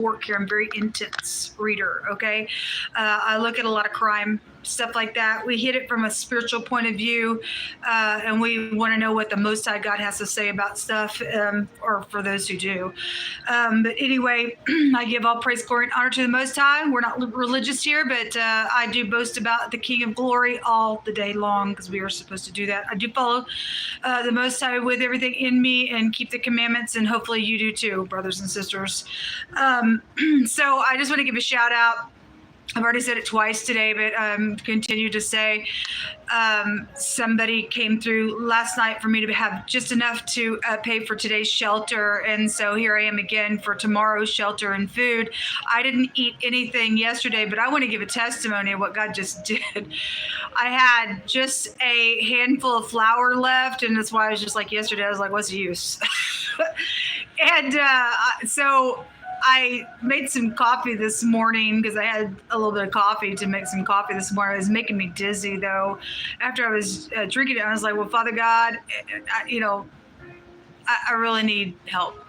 work here. I'm a very intense reader, okay? I look at a lot of crime, stuff like that. We hit it from a spiritual point of view, and we want to know what the Most High God has to say about stuff, or for those who do. But anyway, I give all praise, glory, and honor to the Most High. We're not religious here, but I do boast about the King of Glory all the day long, because we are supposed to do that. I do follow the Most High with everything in me and keep the commandments, and hopefully you do too, brothers and sisters. So I just want to give a shout out. I've already said it twice today, but continue to say, somebody came through last night for me to have just enough to pay for today's shelter. And so here I am again for tomorrow's shelter and food. I didn't eat anything yesterday, but I want to give a testimony of what God just did. I had just a handful of flour left, and that's why I was just like yesterday, I was like, what's the use? And so I made some coffee this morning because I had a little bit of coffee to make some coffee this morning. It was making me dizzy though. After I was drinking it, I was like, well, Father God, I really need help.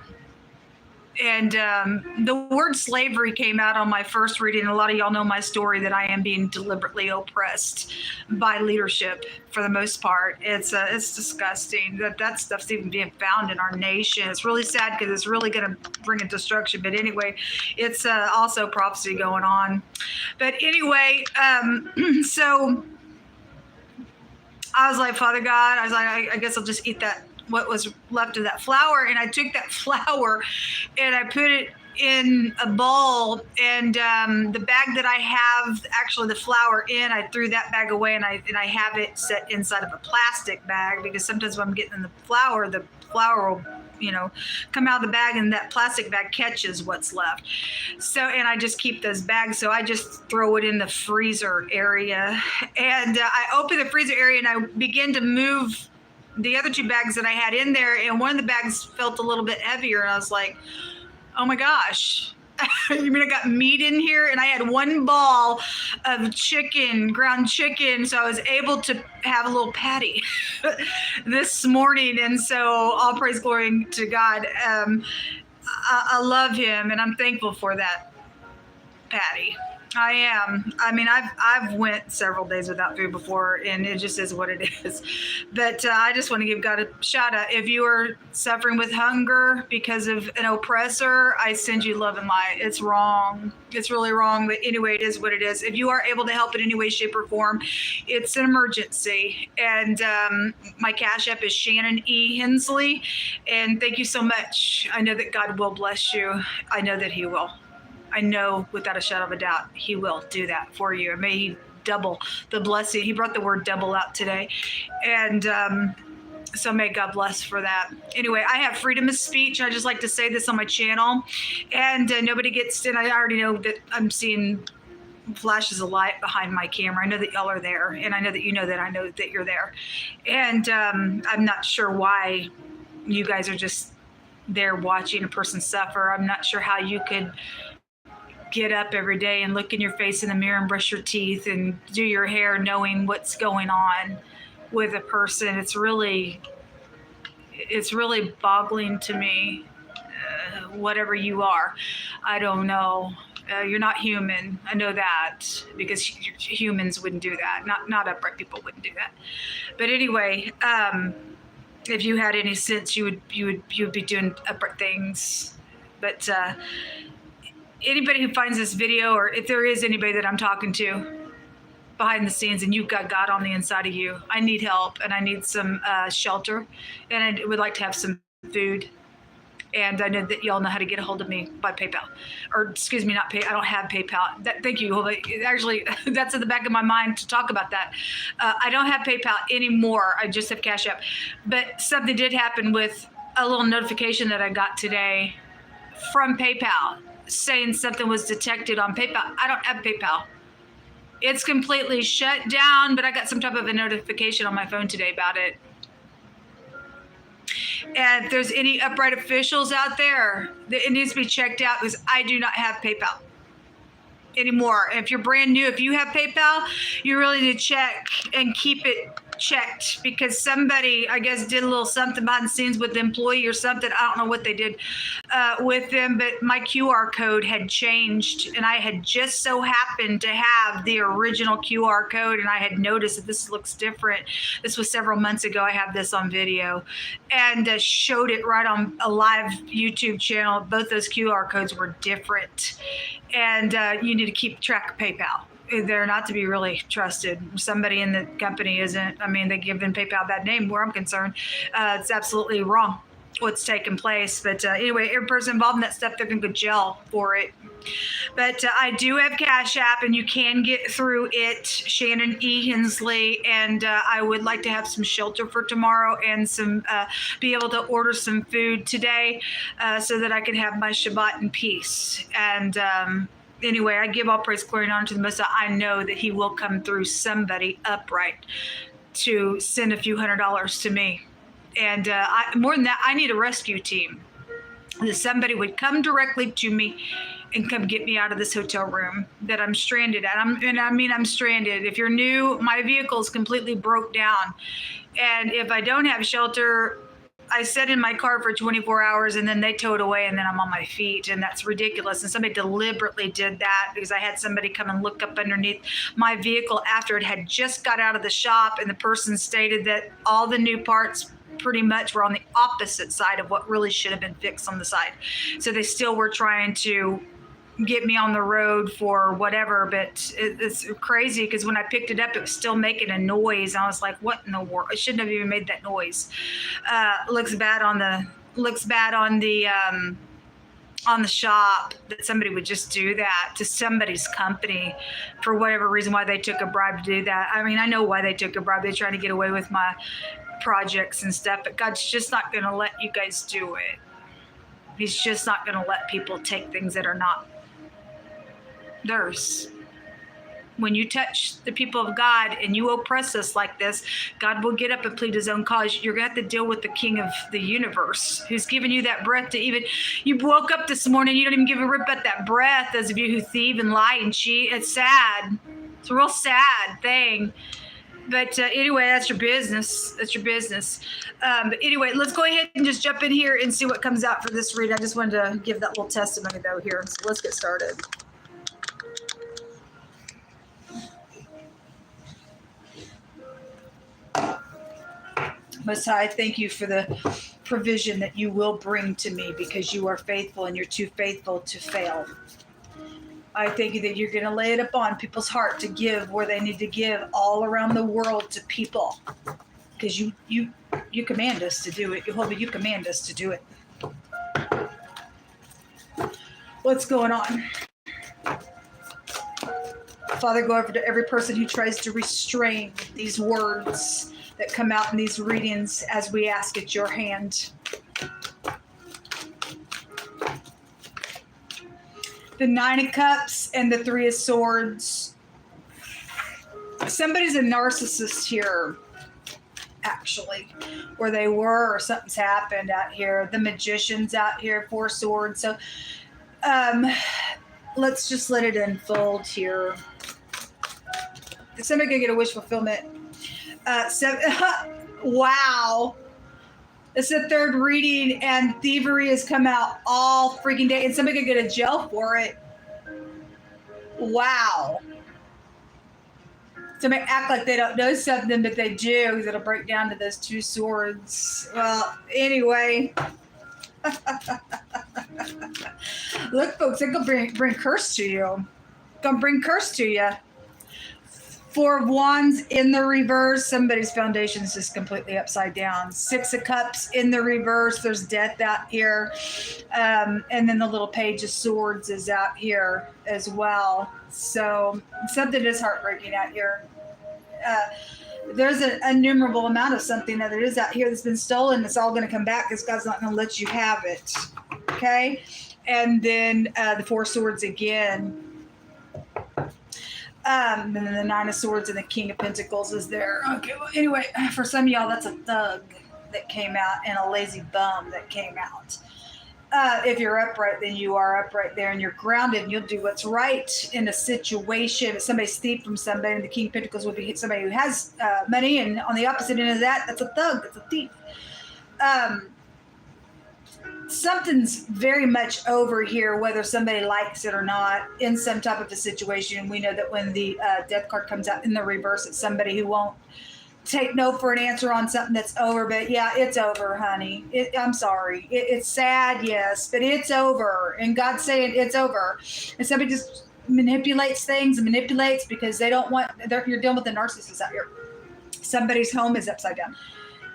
And the word slavery came out on my first reading. A lot of y'all know my story that I am being deliberately oppressed by leadership for the most part. It's disgusting that stuff's even being found in our nation. It's really sad because it's really going to bring a destruction. But anyway, it's also prophecy going on. But anyway, so I was like, Father God, I was like, I guess I'll just eat that, what was left of that flour. And I took that flour and I put it in a bowl, and the bag that I have actually the flour in, I threw that bag away, and I have it set inside of a plastic bag, because sometimes when I'm getting in the flour will come out of the bag, and that plastic bag catches what's left. So, and I just keep those bags. So I just throw it in the freezer area, and I open the freezer area and I begin to move the other two bags that I had in there, and one of the bags felt a little bit heavier, and I was like, oh my gosh, you mean I got meat in here? And I had one ball of chicken, ground chicken, so I was able to have a little patty this morning. And so all praise, glory to God. I love him, and I'm thankful for that patty. I am. I mean, I've went several days without food before, and it just is what it is. But I just want to give God a shout out. If you are suffering with hunger because of an oppressor, I send you love and light. It's wrong. It's really wrong. But anyway, it is what it is. If you are able to help in any way, shape, or form, it's an emergency. And my Cash App is Shannon E Hensley. And thank you so much. I know that God will bless you. I know that he will. I know without a shadow of a doubt, he will do that for you. And may he double the blessing. He brought the word double out today. And so may God bless for that. Anyway, I have freedom of speech. I just like to say this on my channel. And nobody gets, and I already know that I'm seeing flashes of light behind my camera. I know that y'all are there. And I know that you know that I know that you're there. And I'm not sure why you guys are just there watching a person suffer. I'm not sure how you could get up every day and look in your face in the mirror and brush your teeth and do your hair knowing what's going on with a person. It's really boggling to me. Whatever you are, I don't know. You're not human. I know that, because humans wouldn't do that. Not upright people wouldn't do that. But anyway, if you had any sense, you would be doing upright things. But anybody who finds this video, or if there is anybody that I'm talking to behind the scenes and you've got God on the inside of you, I need help, and I need some shelter, and I would like to have some food. And I know that y'all know how to get a hold of me by PayPal, or excuse me, not pay. I don't have PayPal. Thank you. Actually, that's in the back of my mind to talk about that. I don't have PayPal anymore. I just have Cash App. But something did happen with a little notification that I got today from PayPal, saying something was detected on PayPal. I don't have PayPal. It's completely shut down, but I got some type of a notification on my phone today about it. And if there's any upright officials out there, it needs to be checked out, because I do not have PayPal anymore. If you're brand new, if you have PayPal, you really need to check and keep it checked because somebody, I guess, did a little something behind the scenes with the employee or something. I don't know what they did with them, but my QR code had changed, and I had just so happened to have the original QR code, and I had noticed that this looks different. This was several months ago. I have this on video, and showed it right on a live YouTube channel. Both those QR codes were different, and you need to keep track of PayPal. They're not to be really trusted. Somebody in the company isn't. I mean, they give PayPal a bad name where I'm concerned. It's absolutely wrong what's taking place. But anyway, every person involved in that stuff, they're going to go jail for it. But I do have Cash App, and you can get through it, Shannon E Hensley. And I would like to have some shelter for tomorrow and some be able to order some food today so that I can have my Shabbat in peace. And anyway, I give all praise, glory, and honor to the Most High. I know that He will come through somebody upright to send a few $100s to me. And more than that, I need a rescue team. That somebody would come directly to me and come get me out of this hotel room that I'm stranded at. I'm stranded. If you're new, my vehicle is completely broke down. And if I don't have shelter, I sat in my car for 24 hours and then they towed away and then I'm on my feet, and that's ridiculous. And somebody deliberately did that because I had somebody come and look up underneath my vehicle after it had just got out of the shop, and the person stated that all the new parts pretty much were on the opposite side of what really should have been fixed on the side. So they still were trying to get me on the road for whatever, but it's crazy because when I picked it up, it was still making a noise. I was like, what in the world? I shouldn't have even made that noise. Looks bad on the shop that somebody would just do that to somebody's company for whatever reason, why they took a bribe to do that. I mean, I know why they took a bribe. They're trying to get away with my projects and stuff, but God's just not going to let you guys do it. He's just not going to let people take things that are not theirs. When you touch the people of God and you oppress us like this, God will get up and plead His own cause. You're going to have to deal with the King of the universe who's given you that breath to even, you woke up this morning, you don't even give a rip about that breath. Those of you who thieve and lie and cheat, it's sad. It's a real sad thing. But anyway, that's your business. That's your business. But anyway, let's go ahead and just jump in here and see what comes out for this read. I just wanted to give that little testimony though here. So let's get started. Most High, thank you for the provision that you will bring to me because you are faithful and you're too faithful to fail. I thank you that you're going to lay it upon people's heart to give where they need to give all around the world to people because you command us to do it. Jehovah, you command us to do it. What's going on? Father, go over to every person who tries to restrain these words that come out in these readings as we ask at your hand. The Nine of Cups and the Three of Swords. Somebody's a narcissist here, actually, where they were, or something's happened out here. The Magician's out here, Four Swords. So let's just let it unfold here. Is somebody going to get a wish fulfillment? Wow. It's the third reading, and thievery has come out all freaking day, and somebody could go to jail for it. Wow. Somebody act like they don't know something, but they do, because it'll break down to those two swords. Well, anyway. Look, folks, they're going to bring curse to you. Going to bring curse to you. Four of Wands in the reverse. Somebody's foundation is just completely upside down. Six of Cups in the reverse. There's death out here. And then the little Page of Swords is out here as well. So something is heartbreaking out here. There's an innumerable amount of something that is out here that's been stolen. It's all going to come back because God's not going to let you have it. Okay? And then the Four Swords again. And then the Nine of Swords and the King of Pentacles is there. Okay, well, anyway, for some of y'all, that's a thug that came out and a lazy bum that came out. If you're upright, then you are upright there, and you're grounded, and you'll do what's right in a situation. If somebody's thief from somebody, and the King of Pentacles would be somebody who has money, and on the opposite end of that, that's a thug, that's a thief. Something's very much over here, whether somebody likes it or not, in some type of a situation. We know that when the death card comes out in the reverse, it's somebody who won't take no for an answer on something that's over. But yeah, it's over, honey. I'm sorry. It's sad, yes, but it's over. And God's saying it's over. And somebody just manipulates things and manipulates because they don't want, you're dealing with a narcissist out here. Somebody's home is upside down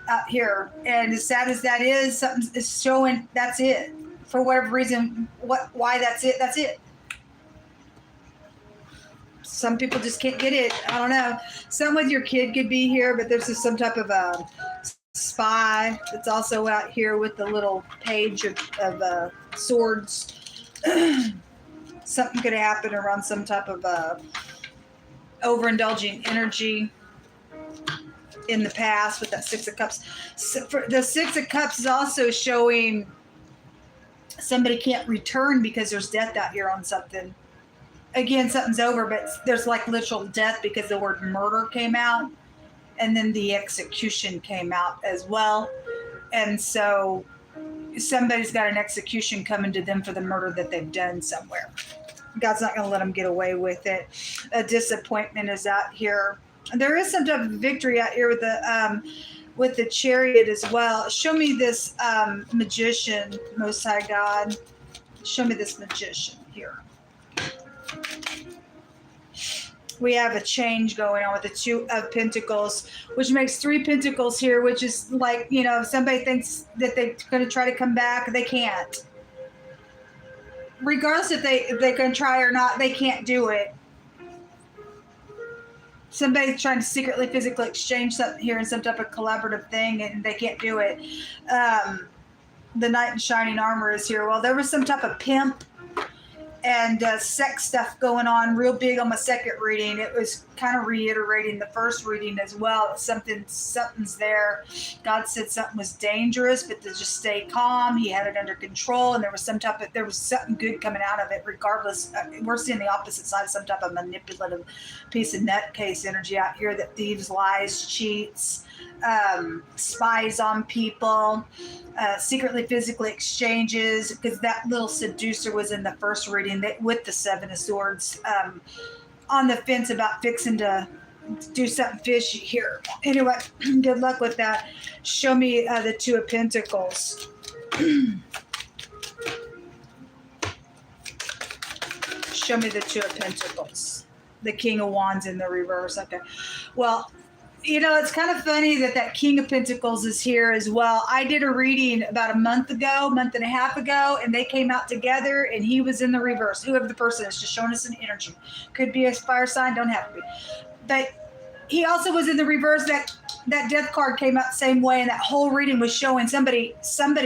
out here. And as sad as that is, something is showing that's it. For whatever reason, why that's it, that's it. Some people just can't get it. I don't know. Some with your kid could be here, but there's just some type of a spy that's also out here with the little page of swords. Something could happen around some type of overindulging energy in the past with that Six of Cups. So the Six of Cups is also showing somebody can't return because there's death out here on something. Again, something's over, but there's like literal death because the word murder came out, and then the execution came out as well. And so somebody's got an execution coming to them for the murder that they've done somewhere. God's not going to let them get away with it. A disappointment is out here. There is some type of victory out here with the Chariot as well. Show me this magician, Most High God. Show me this magician here. We have a change going on with the Two of Pentacles, which makes Three Pentacles here, which is like, you know, if somebody thinks that they're going to try to come back, they can't. Regardless if they can try or not, they can't do it. Somebody's trying to secretly, physically exchange something here in some type of collaborative thing, and they can't do it. The Knight in Shining Armor is here. Well, there was some type of pimp and sex stuff going on real big on my second reading. It was kind of reiterating the first reading as well. Something's there. God said something was dangerous, but to just stay calm. He had it under control, and there was something good coming out of it. Regardless, we're seeing the opposite side of some type of manipulative piece of nutcase energy out here that thieves, lies, cheats, spies on people, secretly, physically exchanges, because that little seducer was in the first reading with the Seven of Swords, on the fence about fixing to do something fishy here. Anyway, good luck with that. Show me the Two of Pentacles. Show me the Two of Pentacles. The King of Wands in the reverse. Okay. Well, you know, it's kind of funny that King of Pentacles is here as well. I did a reading about a month and a half ago, and they came out together, and he was in the reverse. Whoever the person is, just showing us an energy. Could be a fire sign, don't have to be. But he also was in the reverse. That death card came out the same way, and that whole reading was showing somebody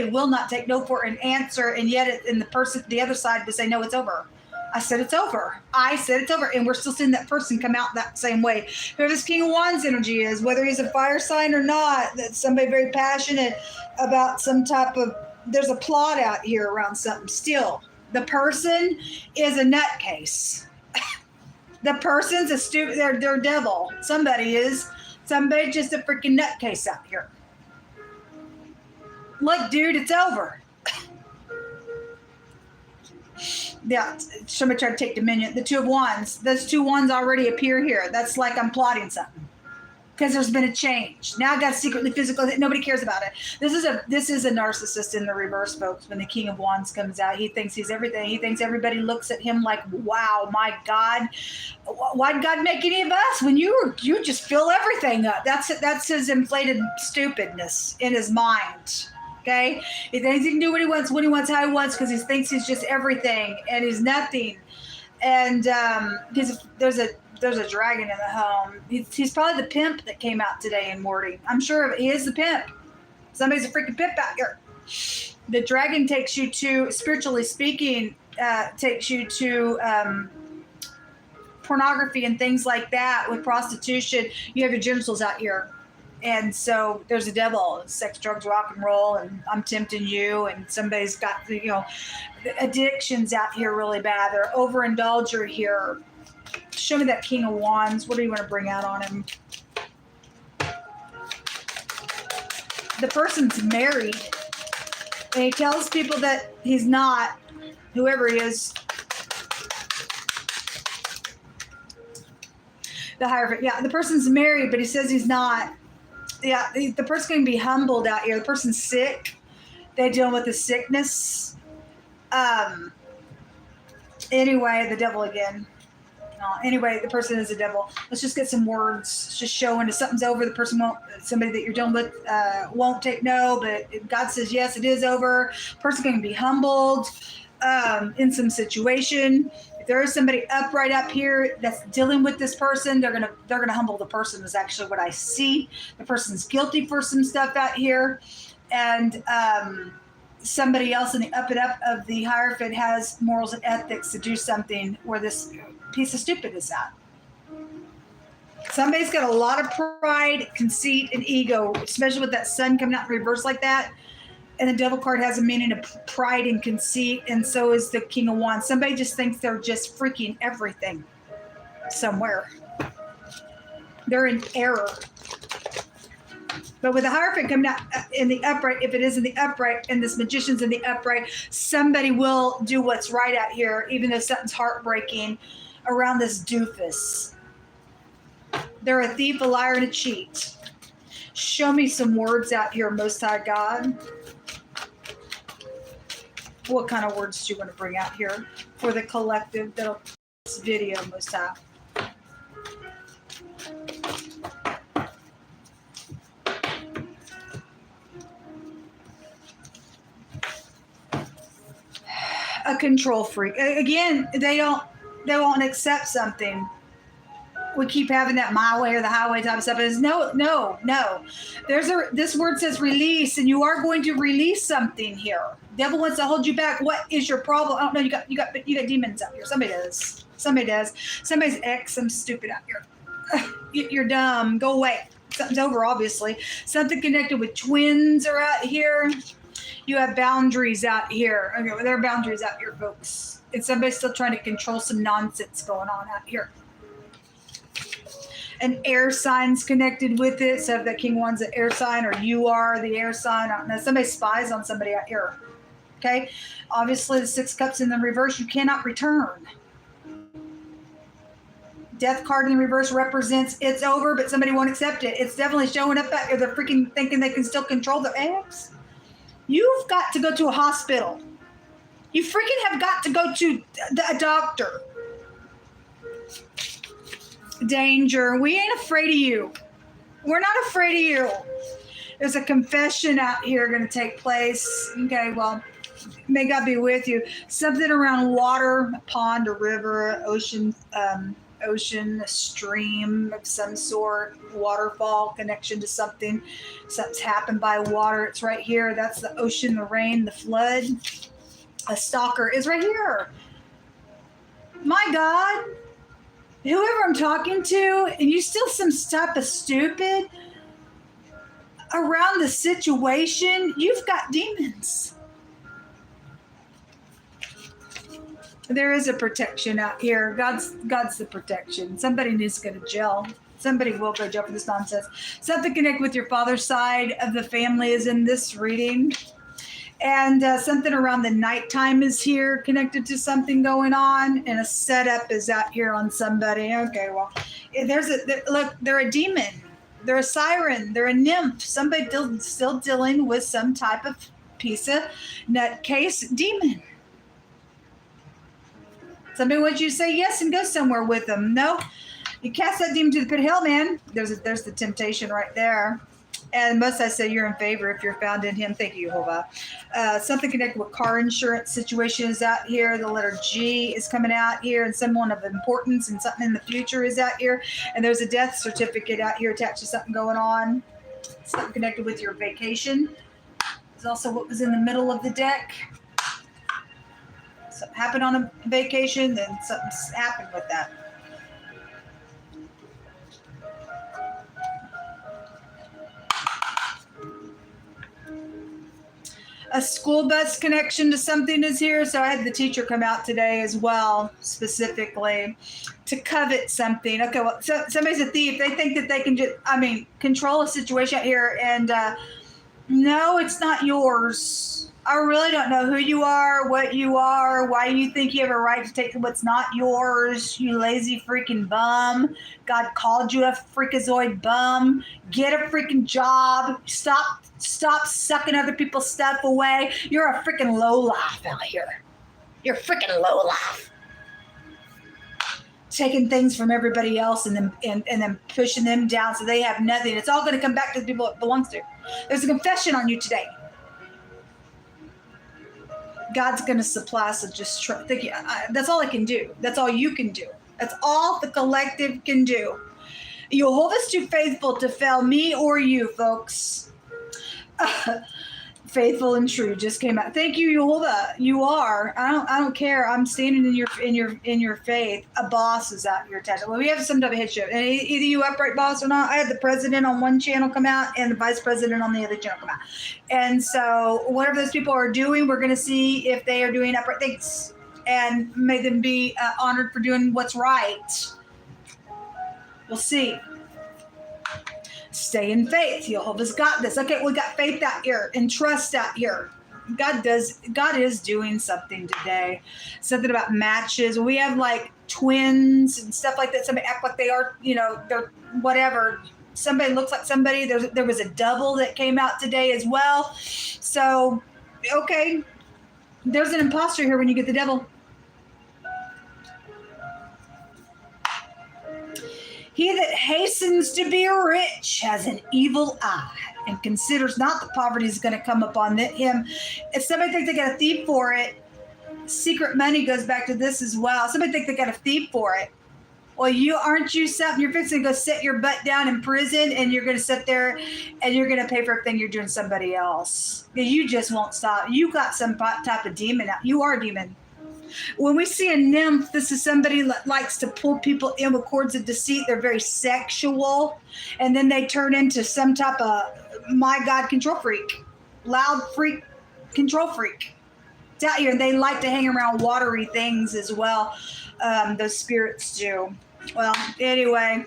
will not take no for an answer, and yet the other side would say, no, it's over. I said it's over. And we're still seeing that person come out that same way. Whoever this King of Wands energy is, whether he's a fire sign or not, that's somebody very passionate about some type of, there's a plot out here around something. Still, the person is a nutcase. The person's a stupid, they're a devil. Somebody just a freaking nutcase out here. Look, dude, it's over. Yeah, somebody tried to take dominion. The Two of Wands. Those two wands already appear here. That's like I'm plotting something because there's been a change. Now I got secretly physical. Nobody cares about it. This is a narcissist in the reverse, folks. When the King of Wands comes out, he thinks he's everything. He thinks everybody looks at him like, wow, my God, why'd God make any of us? When you just fill everything up. That's his inflated stupidness in his mind. Okay, he thinks he can do what he wants, how he wants, because he thinks he's just everything and he's nothing. And there's a dragon in the home. He's probably the pimp that came out today in wording. I'm sure he is the pimp. Somebody's a freaking pimp out here. The dragon takes you to, spiritually speaking, takes you to pornography and things like that with prostitution. You have your genitals out here. And so there's a devil, sex, drugs, rock and roll, and I'm tempting you, and somebody's got, addictions out here really bad. They're overindulger here. Show me that King of Wands. What do you want to bring out on him? The person's married, and he tells people that he's not, whoever he is. The Hierophant. Yeah, the person's married, but he says he's not. Yeah, the person's going to be humbled out here. The person's sick. They're dealing with the sickness. Anyway, the devil again. Anyway, the person is a devil. Let's just get some words. Just showing if something's over, the person won't, somebody that you're dealing with won't take no, but if God says yes, it is over. Person's going to be humbled in some situation. If there is somebody upright up here that's dealing with this person, they're gonna humble the person. Is actually what I see. The person's guilty for some stuff out here, and somebody else in the up and up of the Hierophant has morals and ethics to do something where this piece of stupid is at. Somebody's got a lot of pride, conceit, and ego, especially with that sun coming out in reverse like that. And the devil card has a meaning of pride and conceit, and so is the King of Wands. Somebody just thinks they're just freaking everything somewhere. They're in error. But with the Hierophant coming out in the upright, if it is in the upright and this Magician's in the upright, somebody will do what's right out here, even though something's heartbreaking around this doofus. They're a thief, a liar, and a cheat. Show me some words out here, Most High God. What kind of words do you want to bring out here for the collective that'll this video, Most High? A control freak. Again, they won't accept something. We keep having that my way or the highway type of stuff. It's no. This word says release, and you are going to release something here. Devil wants to hold you back. What is your problem? Oh no, you got demons out here. Somebody does. Somebody's ex. I'm stupid out here. You're dumb. Go away. Something's over, obviously. Something connected with twins are out here. You have boundaries out here. Okay, well, there are boundaries out here, folks. And somebody's still trying to control some nonsense going on out here. An air sign's connected with it. So if that King One's an air sign, or you are the air sign, I don't know. Somebody spies on somebody out here. Okay? Obviously, the Six Cups in the reverse, you cannot return. Death card in the reverse represents it's over, but somebody won't accept it. It's definitely showing up out here. They're freaking thinking they can still control their eggs. You've got to go to a hospital. You freaking have got to go to a doctor. Danger. We ain't afraid of you. We're not afraid of you. There's a confession out here going to take place. Okay, well, may God be with you. Something around water, a pond, a river, ocean, a stream of some sort, waterfall, connection to something. Something's happened by water. It's right here. That's the ocean, the rain, the flood. A stalker is right here. My God. Whoever I'm talking to, and you still some type of stupid around the situation, you've got demons. There is a protection out here. God's the protection. Somebody needs to go to jail. Somebody will go to jail for this nonsense. Something connect with your father's side of the family is in this reading. And something around the nighttime is here, connected to something going on, and a setup is out here on somebody. Okay, well, look, they're a demon, they're a siren, they're a nymph. Somebody still dealing with some type of piece of nutcase demon. Somebody wants you to say yes and go somewhere with them. No, you cast that demon to the pit of hell, man. There's the temptation right there. And must I say you're in favor if you're found in him. Thank you, Jehovah. Something connected with car insurance situation is out here. The letter G is coming out here, and someone of importance and something in the future is out here. And there's a death certificate out here attached to something going on. Something connected with your vacation. There's also what was in the middle of the deck. Something happened on a vacation, then something's happened with that. A school bus connection to something is here. So I had the teacher come out today as well, specifically to covet something. Okay, well, so somebody's a thief. They think that they can just, control a situation out here. And no, it's not yours. I really don't know who you are, what you are, why you think you have a right to take what's not yours, you lazy freaking bum. God called you a freakazoid bum. Get a freaking job. Stop sucking other people's stuff away. You're a freaking lowlife out here. You're freaking lowlife. Taking things from everybody else and then pushing them down so they have nothing. It's all going to come back to the people it belongs to. There's a confession on you today. God's going to supply, so just try. That's all I can do. That's all you can do. That's all the collective can do. Jehovah's too faithful to fail me or you, folks. Faithful and true just came out. Thank you, Jehovah. You are. I don't care. I'm standing in your faith. A boss is out here attached. Well, we have some type of headship. And either you upright boss or not. I had the president on one channel come out and the vice president on the other channel come out. And so whatever those people are doing, we're going to see if they are doing upright things. And may them be honored for doing what's right. We'll see. Stay in faith. Jehovah's got this. Okay, we got faith out here and trust out here. God is doing something today. Something about matches. We have like twins and stuff like that. Somebody act like they are, they're whatever. Somebody looks like somebody. There was a double that came out today as well. So, okay. There's an imposter here when you get the devil. He that hastens to be rich has an evil eye and considers not that poverty is going to come upon him. If somebody thinks they got a thief for it, secret money goes back to this as well. Somebody thinks they got a thief for it. Well, aren't you something? You're fixing to go sit your butt down in prison and you're going to sit there and you're going to pay for everything you're doing somebody else. You just won't stop. You got some type of demon out. You are a demon. When we see a nymph, this is somebody that likes to pull people in with cords of deceit. They're very sexual. And then they turn into some type of, my God, control freak. Loud freak, control freak. It's out here. And they like to hang around watery things as well. Those spirits do. Well, anyway.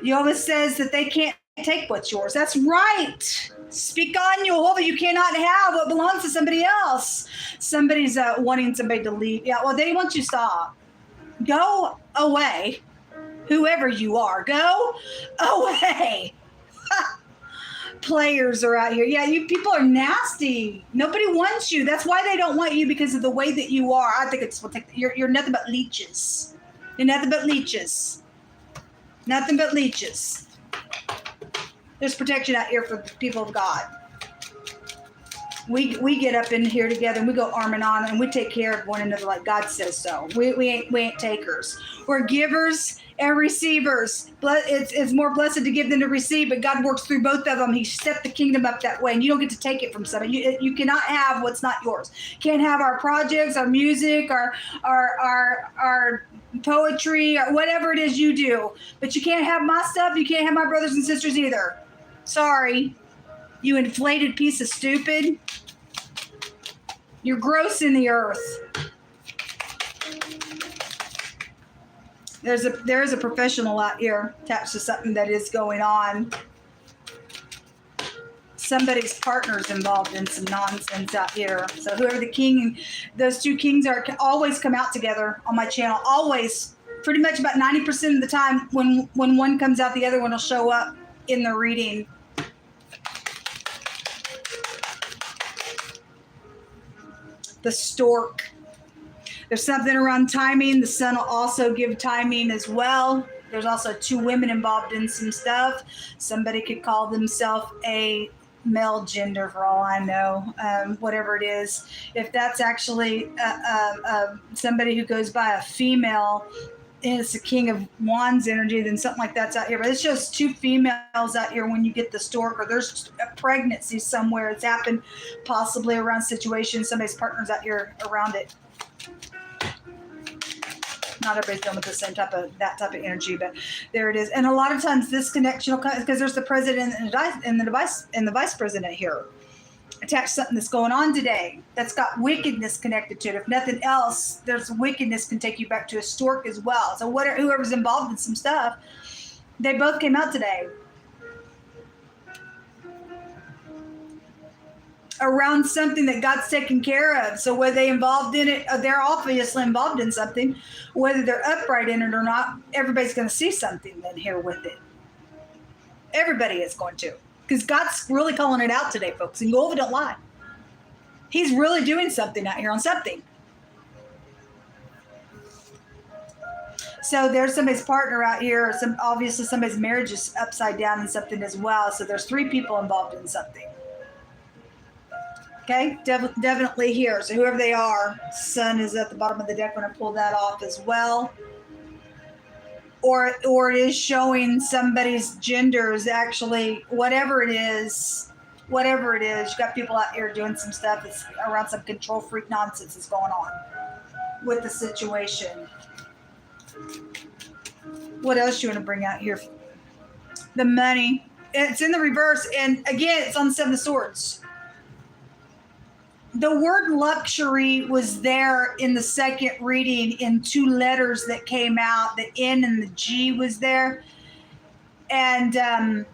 Jehovah says that they can't take what's yours. That's right. Speak on, Jehovah. You cannot have what belongs to somebody else. Somebody's wanting somebody to leave. Yeah, well, they want you to stop. Go away. Whoever you are, go away. Players are out here. Yeah, you people are nasty. Nobody wants you. That's why they don't want you, because of the way that you are. I think you're nothing but leeches. You're nothing but leeches. Nothing but leeches. There's protection out here for the people of God. We get up in here together and we go arm in arm and we take care of one another like God says so. We ain't takers. We're givers and receivers. It's more blessed to give than to receive, but God works through both of them. He set the kingdom up that way, and you don't get to take it from somebody. You cannot have what's not yours. Can't have our projects, our music, our poetry, or whatever it is you do. But you can't have my stuff. You can't have my brothers and sisters either. Sorry, you inflated piece of stupid. You're gross in the earth. There is a professional out here attached to something that is going on. Somebody's partner's involved in some nonsense out here. So whoever the king, those two kings are, can always come out together on my channel. Always, pretty much about 90% of the time, when one comes out, the other one will show up in the reading. The stork. There's something around timing. The sun will also give timing as well. There's also two women involved in some stuff. Somebody could call themselves a male gender for all I know, whatever it is. If that's actually somebody who goes by a female, and it's the King of Wands energy, then something like that's out here. But it's just two females out here when you get the stork, or there's a pregnancy somewhere. It's happened possibly around situations. Somebody's partner's out here around it. Not everybody's dealing with the same type of energy, but there it is. And a lot of times this connection will come because there's the president and the vice president here. Attach something that's going on today that's got wickedness connected to it. If nothing else, there's wickedness can take you back to a stork as well. So whoever's involved in some stuff, they both came out today. Around something that God's taken care of. So whether they involved in it, they're obviously involved in something. Whether they're upright in it or not, everybody's going to see something then here with it. Everybody is going to. Because God's really calling it out today, folks. And Jehovah don't lie. He's really doing something out here on something. So there's somebody's partner out here. Obviously somebody's marriage is upside down in something as well. So there's 3 people involved in something. Okay, definitely here. So whoever they are, sun is at the bottom of the deck when I pull that off as well. Or it is showing somebody's gender is actually, whatever it is, you got people out here doing some stuff that's around some control freak nonsense that's going on with the situation. What else do you want to bring out here? The money. It's in the reverse. And again, it's on the 7 of Swords. The word luxury was there in the second reading in 2 letters that came out. The N and the G was there. And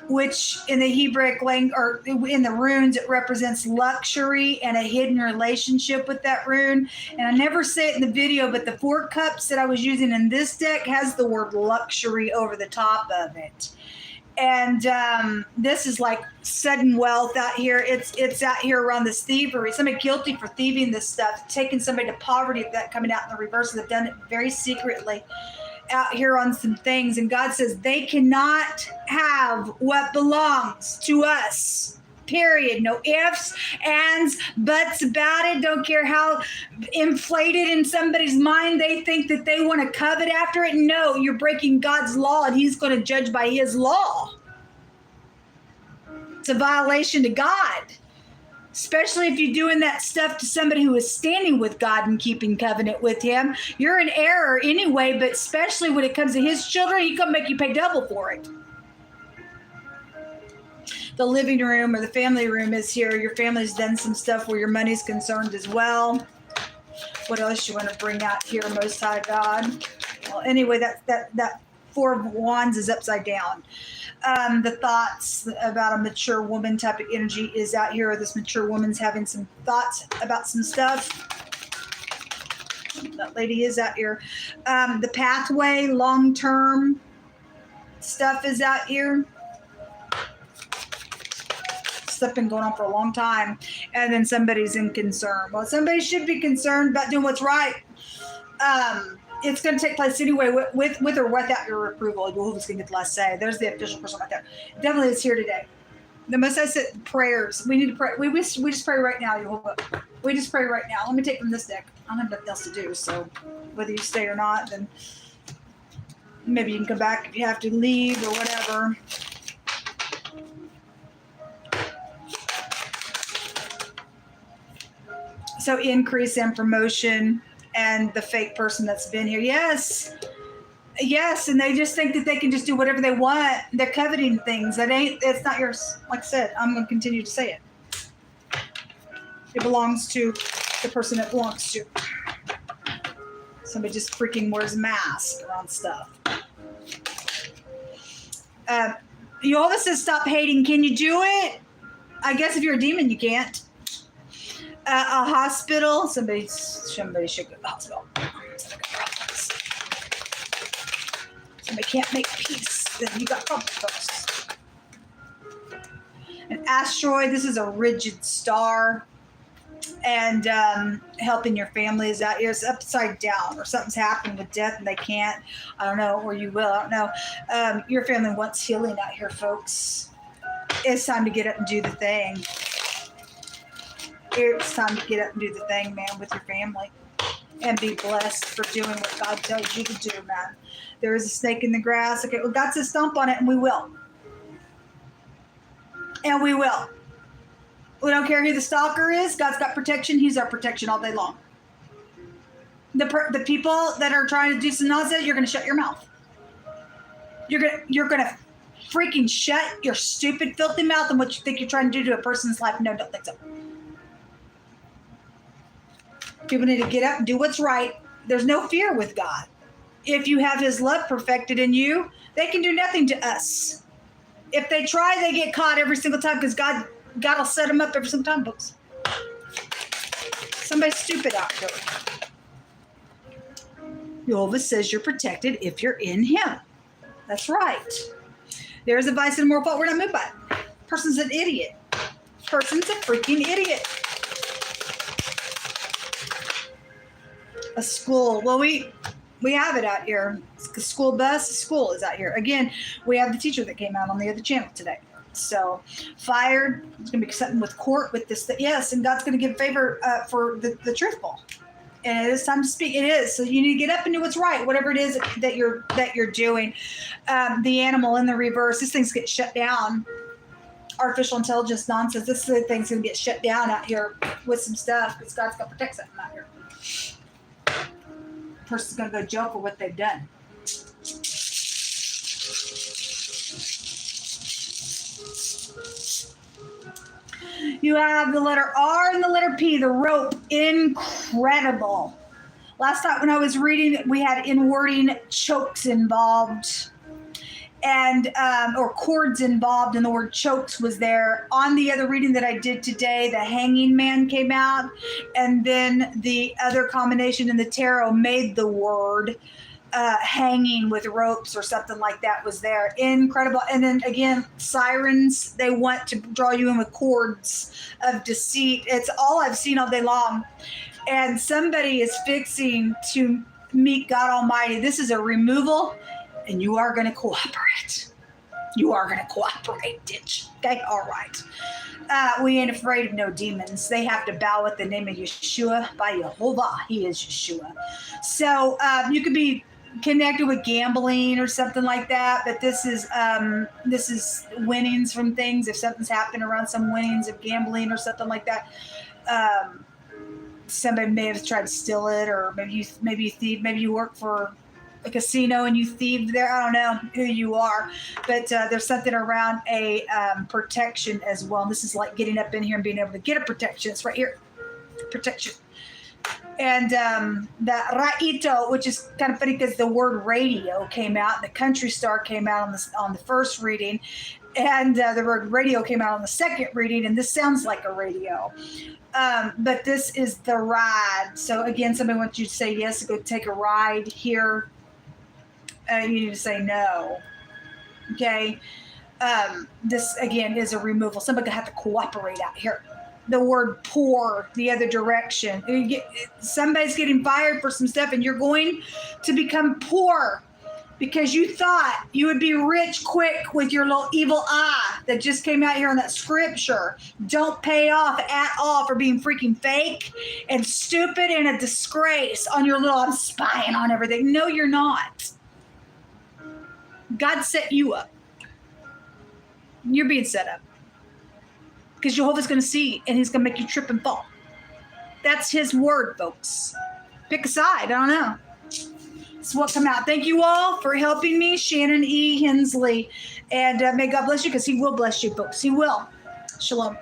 which in the Hebraic language or in the runes, it represents luxury and a hidden relationship with that rune. And I never say it in the video, but the 4 cups that I was using in this deck has the word luxury over the top of it. And this is like sudden wealth out here. It's out here around this thievery. Somebody guilty for thieving this stuff, taking somebody to poverty, that coming out in the reverse. They've done it very secretly out here on some things. And God says they cannot have what belongs to us. Period. No ifs, ands, buts about it. Don't care how inflated in somebody's mind they think that they want to covet after it. No, you're breaking God's law and he's going to judge by his law. It's a violation to God. Especially if you're doing that stuff to somebody who is standing with God and keeping covenant with him. You're in error anyway, but especially when it comes to his children, he's going to make you pay double for it. The living room or the family room is here. Your family's done some stuff where your money's concerned as well. What else you want to bring out here, Most High God? Well, anyway, that 4 of Wands is upside down. The thoughts about a mature woman type of energy is out here. This mature woman's having some thoughts about some stuff. That lady is out here. The pathway, long-term stuff is out here. Stuff been going on for a long time, and then somebody's in concern. Well, somebody should be concerned about doing what's right. It's going to take place anyway, with or without your approval. Jehovah's going to get the last say. There's the official person right there. Definitely is here today. The Most High said prayers. We need to pray. We just pray right now, Jehovah. We just pray right now. Let me take from this deck. I don't have nothing else to do, so whether you stay or not, then maybe you can come back if you have to leave or whatever. So increase and promotion and the fake person that's been here. Yes. And they just think that they can just do whatever they want. They're coveting things. It's not yours. Like I said, I'm going to continue to say it. It belongs to the person it belongs to. Somebody just freaking wears a mask around stuff. Jehovah says stop hating. Can you do it? I guess if you're a demon, you can't. A hospital. Somebody should go to the hospital. Somebody can't make peace. Then you got problems, folks. An asteroid. This is a rigid star. And helping your family is out here. It's upside down, or something's happened with death and they can't. I don't know, or you will. I don't know. Your family wants healing out here, folks. It's time to get up and do the thing. It's time to get up and do the thing, man, with your family. And be blessed for doing what God tells you to do, man. There is a snake in the grass. Okay, well, God says stomp on it, and we will. And we will. We don't care who the stalker is. God's got protection. He's our protection all day long. The people that are trying to do some nonsense, you're going to shut your mouth. You're gonna freaking shut your stupid, filthy mouth on what you think you're trying to do to a person's life. No, don't think so. People need to get up and do what's right. There's no fear with God. If you have his love perfected in you, they can do nothing to us. If they try, they get caught every single time because God will set them up every single time, folks. Somebody's stupid out there. Jehovah says you're protected if you're in him. That's right. There's a vice and moral fault we're not moved by. Person's an idiot. Person's a freaking idiot. A school. Well, we have it out here. The school bus, school is out here. Again, we have the teacher that came out on the other channel today. So, fired. It's going to be something with court with this. Yes, and God's going to give favor for the truthful. And it is time to speak. It is. So you need to get up and do what's right, whatever it is that you're doing. The animal in the reverse. This thing's getting shut down. Artificial intelligence nonsense. This thing's going to get shut down out here with some stuff because God's going to protect something out here. Person's going to go jail for what they've done. You have the letter R and the letter P, the rope. Incredible. Last night when I was reading, we had in-wording chokes involved and or cords involved, and the word chokes was there. On the other reading that I did today, the hanging man came out, and then the other combination in the tarot made the word hanging with ropes or something like that was there. Incredible. And then again, sirens, they want to draw you in with cords of deceit. It's all I've seen all day long. And somebody is fixing to meet God Almighty. This is a removal, and you are going to cooperate. You are going to cooperate, ditch. Okay, all right. We ain't afraid of no demons. They have to bow at the name of Yeshua. By Jehovah, he is Yeshua. So you could be connected with gambling or something like that, but this is winnings from things. If something's happened around some winnings of gambling or something like that, somebody may have tried to steal it, or maybe you thieved. Maybe you work for a casino and you thieved there. I don't know who you are, but there's something around a protection as well. And this is like getting up in here and being able to get a protection. It's right here, protection. And the Raito, which is kind of funny because the word radio came out, the country star came out on the first reading, and the word radio came out on the second reading, and this sounds like a radio. But this is the ride. So again, somebody wants you to say yes to go take a ride here. You need to say no. Okay. This again is a removal. Somebody have to cooperate out here. The word pour the other direction. Somebody's getting fired for some stuff, and you're going to become poor because you thought you would be rich quick with your little evil eye that just came out here on that scripture. Don't pay off at all for being freaking fake and stupid and a disgrace on your little, I'm spying on everything. No, you're not. God set you up. You're being set up. Because Jehovah's going to see, and he's going to make you trip and fall. That's his word, folks. Pick a side. I don't know. It's what come out. Thank you all for helping me, Shannon E Hensley. And may God bless you, because he will bless you, folks. He will. Shalom.